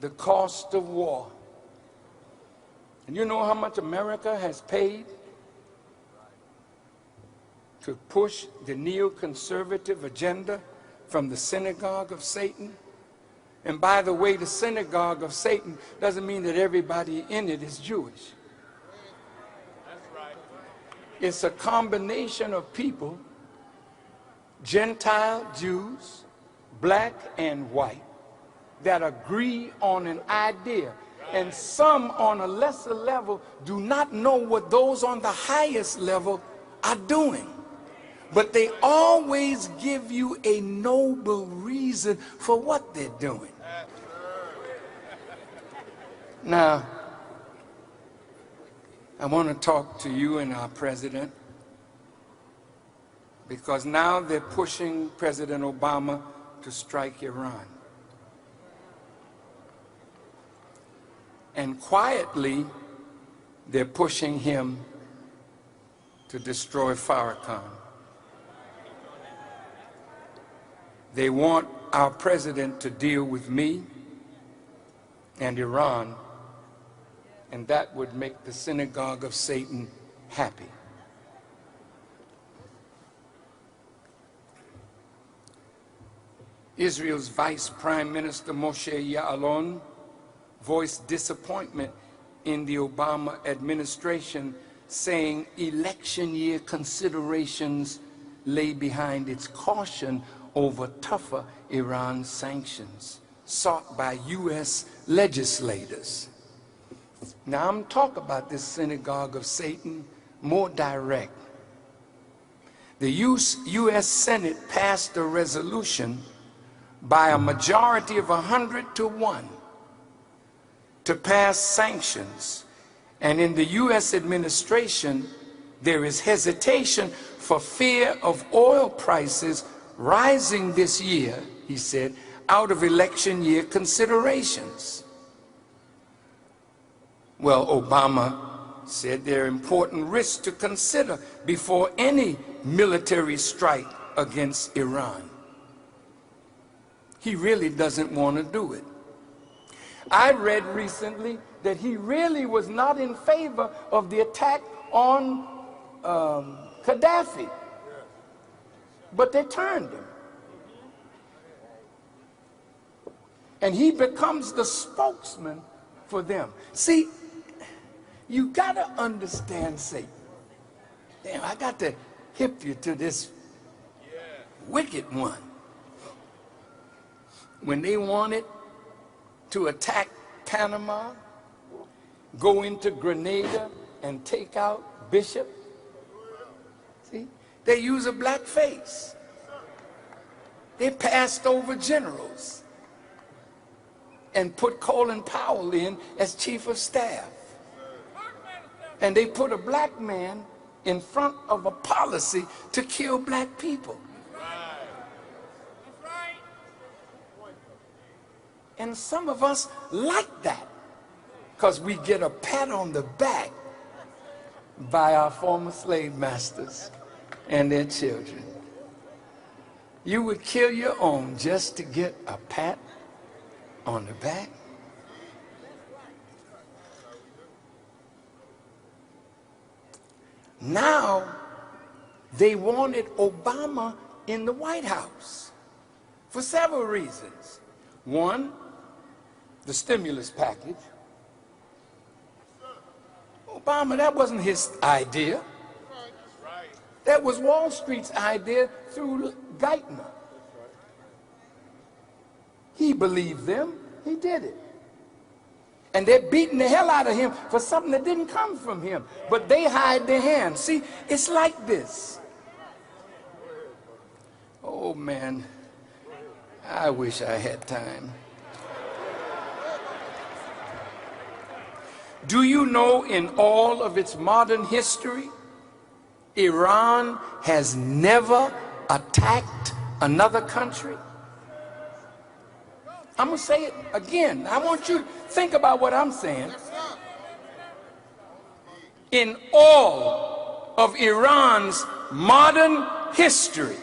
the cost of war. And you know how much America has paid to push the neoconservative agenda from the synagogue of Satan? And by the way, the synagogue of Satan doesn't mean that everybody in it is Jewish. It's a combination of people, Gentile Jews, black and white, that agree on an idea. And some on a lesser level do not know what those on the highest level are doing. But they always give you a noble reason for what they're doing. Now, I want to talk to you and our president, because now they're pushing President Obama to strike Iran. And quietly, they're pushing him to destroy Farrakhan. They want our president to deal with me and Iran, and that would make the synagogue of Satan happy. Israel's Vice Prime Minister Moshe Ya'alon voiced disappointment in the Obama administration, saying election year considerations lay behind its caution over tougher Iran sanctions sought by U.S. legislators. Now I'm talking about this synagogue of Satan more direct. The U.S. Senate passed a resolution by a majority of 100 to 1 to pass sanctions. And in the U.S. administration, there is hesitation for fear of oil prices rising this year, he said, out of election year considerations. Well, Obama said there are important risks to consider before any military strike against Iran. He really doesn't want to do it. I read recently that he really was not in favor of the attack on Gaddafi, but they turned him. And he becomes the spokesman for them. See, you got to understand Satan. Damn, I got to hip you to this wicked one. When they wanted to attack Panama, go into Grenada and take out Bishop, see, they use a black face. They passed over generals and put Colin Powell in as chief of staff. And they put a black man in front of a policy to kill black people. And some of us like that because we get a pat on the back by our former slave masters and their children. You would kill your own just to get a pat on the back? Now they wanted Obama in the White House for several reasons. One, the stimulus package. Obama, that wasn't his idea. That was Wall Street's idea through Geithner. He believed them, he did it. And they're beating the hell out of him for something that didn't come from him. But they hide their hands. See, it's like this. Oh man, I wish I had time. Do you know in all of its modern history, Iran has never attacked another country? I'm going to say it again. I want you to think about what I'm saying. In all of Iran's modern history,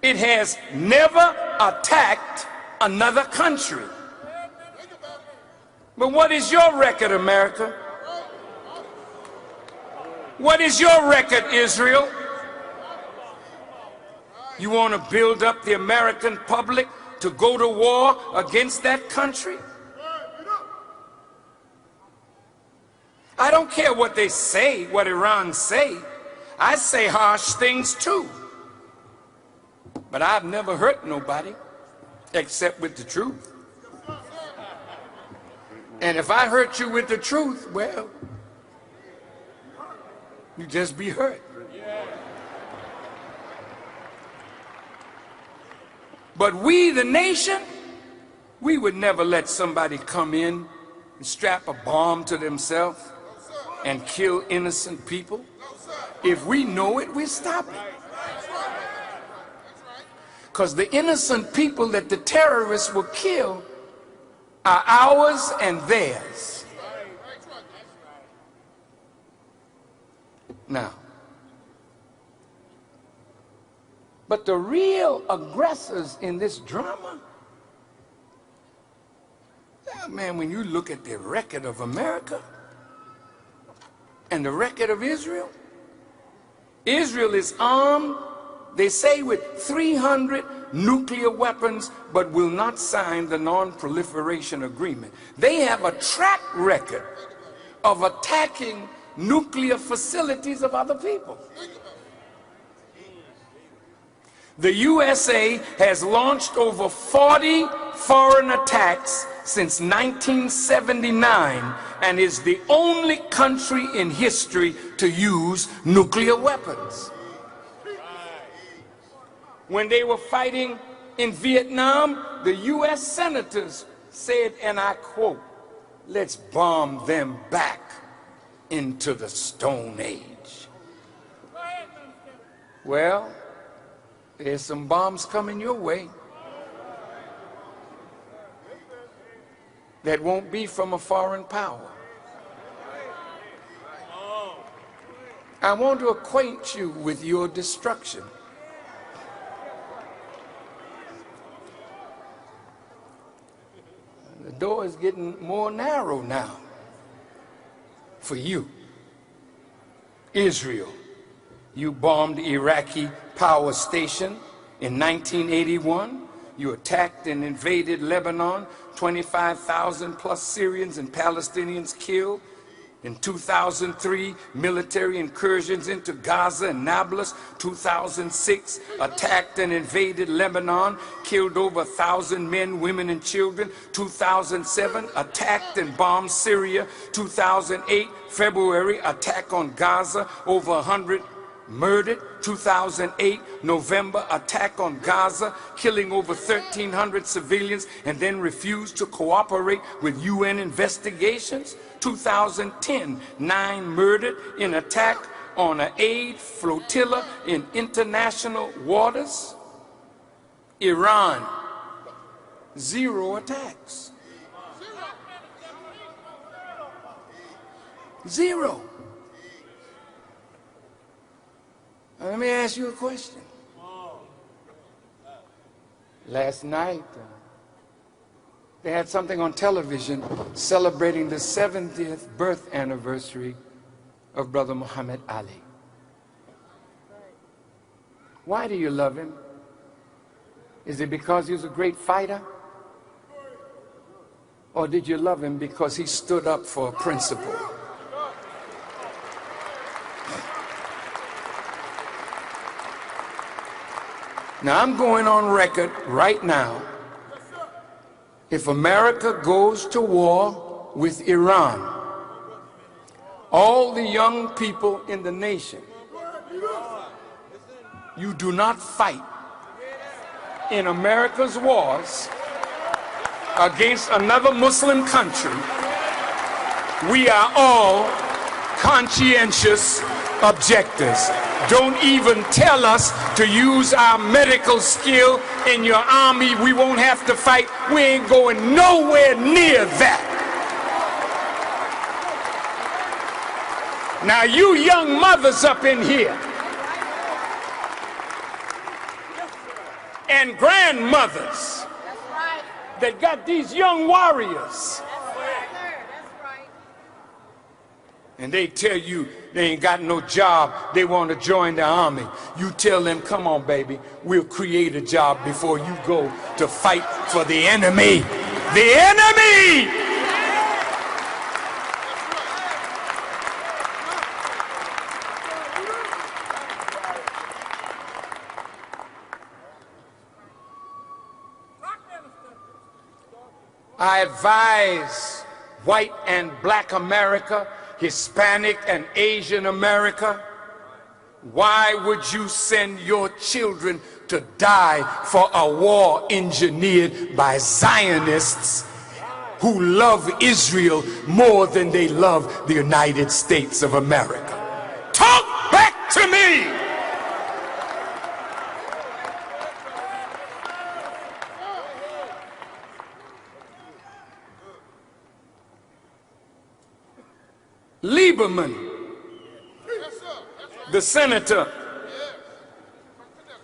it has never attacked another country. But what is your record, America? What is your record, Israel? You want to build up the American public to go to war against that country? I don't care what they say, what Iran say. I say harsh things too. But I've never hurt nobody except with the truth. And if I hurt you with the truth, well, you just be hurt. But we, the nation, we would never let somebody come in and strap a bomb to themselves and kill innocent people. If we know it, we stop it. Because the innocent people that the terrorists will kill are ours and theirs. Now, but the real aggressors in this drama, man, when you look at the record of America and the record of Israel, Israel is armed, they say, with 300 nuclear weapons, but will not sign the non-proliferation agreement. They have a track record of attacking nuclear facilities of other people. The USA has launched over 40 foreign attacks since 1979 and is the only country in history to use nuclear weapons. When they were fighting in Vietnam, the US senators said, and I quote, "Let's bomb them back into the Stone Age." Well, there's some bombs coming your way that won't be from a foreign power. I want to acquaint you with your destruction. The door is getting more narrow now for you. Israel, you bombed Iraqi power station in 1981. You attacked and invaded Lebanon, 25,000 plus Syrians and Palestinians killed. In 2003, military incursions into Gaza and Nablus. 2006, attacked and invaded Lebanon, killed over 1,000 men, women, and children. 2007, attacked and bombed Syria. 2008, February, attack on Gaza, over 100 murdered. 2008, November, attack on Gaza, killing over 1,300 civilians, and then refused to cooperate with UN investigations. 2010, 9 murdered in attack on an aid flotilla in international waters. Iran, 0 attacks. 0. Let me ask you a question. Last night, they had something on television celebrating the 70th birth anniversary of Brother Muhammad Ali. Why do you love him? Is it because he was a great fighter? Or did you love him because he stood up for a principle? Now, I'm going on record right now. If America goes to war with Iran, all the young people in the nation, you do not fight in America's wars against another Muslim country. We are all conscientious objectors. Don't even tell us to use our medical skill in your army. We won't have to fight. We ain't going nowhere near that. Now, you young mothers up in here and grandmothers that got these young warriors and they tell you they ain't got no job, they want to join the army, you tell them, come on, baby, we'll create a job before you go to fight for the enemy. The enemy! I advise white and black America, Hispanic and Asian America, why would you send your children to die for a war engineered by Zionists who love Israel more than they love the United States of America? Talk back to me! Lieberman, the senator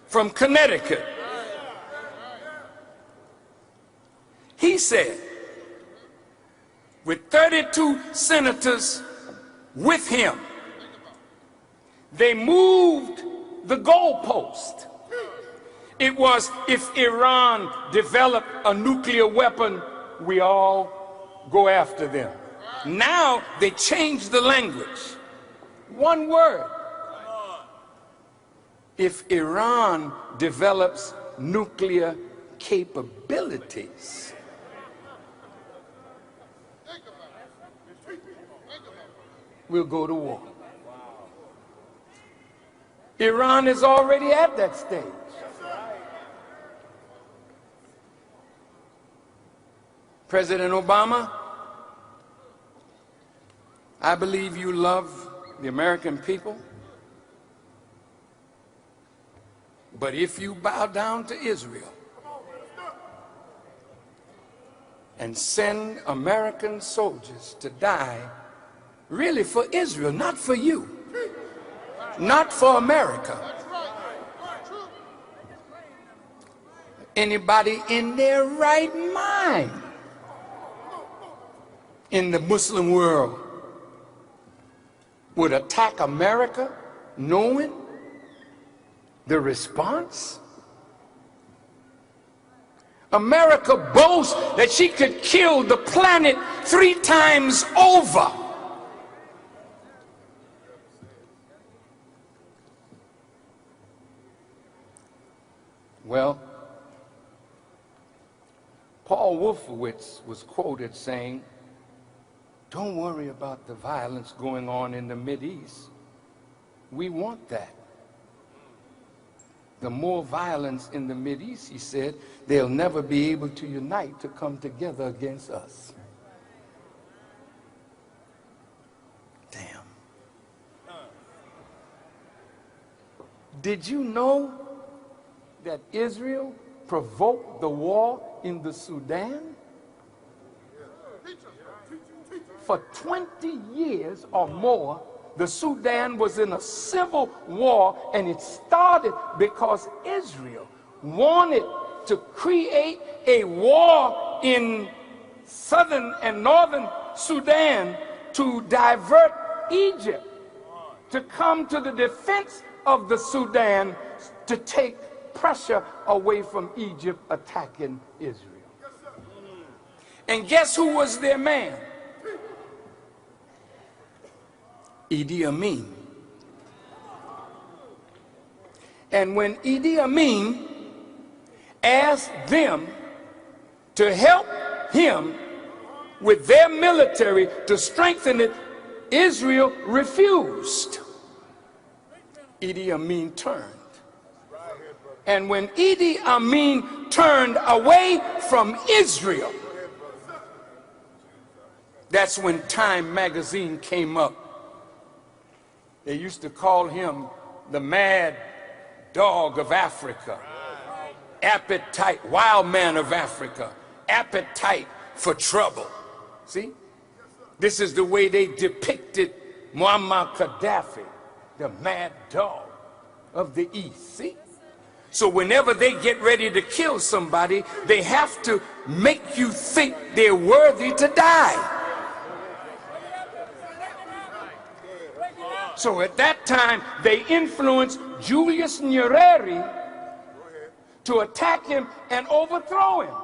from Connecticut, he said, with 32 senators with him, they moved the goalpost. It was, if Iran developed a nuclear weapon, we all go after them. Now they changed the language. One word. If Iran develops nuclear capabilities, we'll go to war. Iran is already at that stage. President Obama, I believe you love the American people, but if you bow down to Israel and send American soldiers to die really for Israel, not for you, not for America, anybody in their right mind in the Muslim world would attack America knowing the response? America boasts that she could kill the planet 3 times over. Well, Paul Wolfowitz was quoted saying, don't worry about the violence going on in the Mideast. We want that. The more violence in the Mideast, he said, they'll never be able to unite to come together against us. Damn. Did you know that Israel provoked the war in the Sudan? For 20 years or more, the Sudan was in a civil war, and it started because Israel wanted to create a war in southern and northern Sudan to divert Egypt to come to the defense of the Sudan to take pressure away from Egypt attacking Israel. And guess who was their man? Idi Amin. And when Idi Amin asked them to help him with their military to strengthen it, Israel refused. Idi Amin turned. And when Idi Amin turned away from Israel, that's when Time magazine came up. They used to call him the mad dog of Africa, appetite, wild man of Africa, appetite for trouble. See? This is the way they depicted Muammar Gaddafi, the mad dog of the East. See? So whenever they get ready to kill somebody, they have to make you think they're worthy to die. So at that time, they influenced Julius Nyerere to attack him and overthrow him.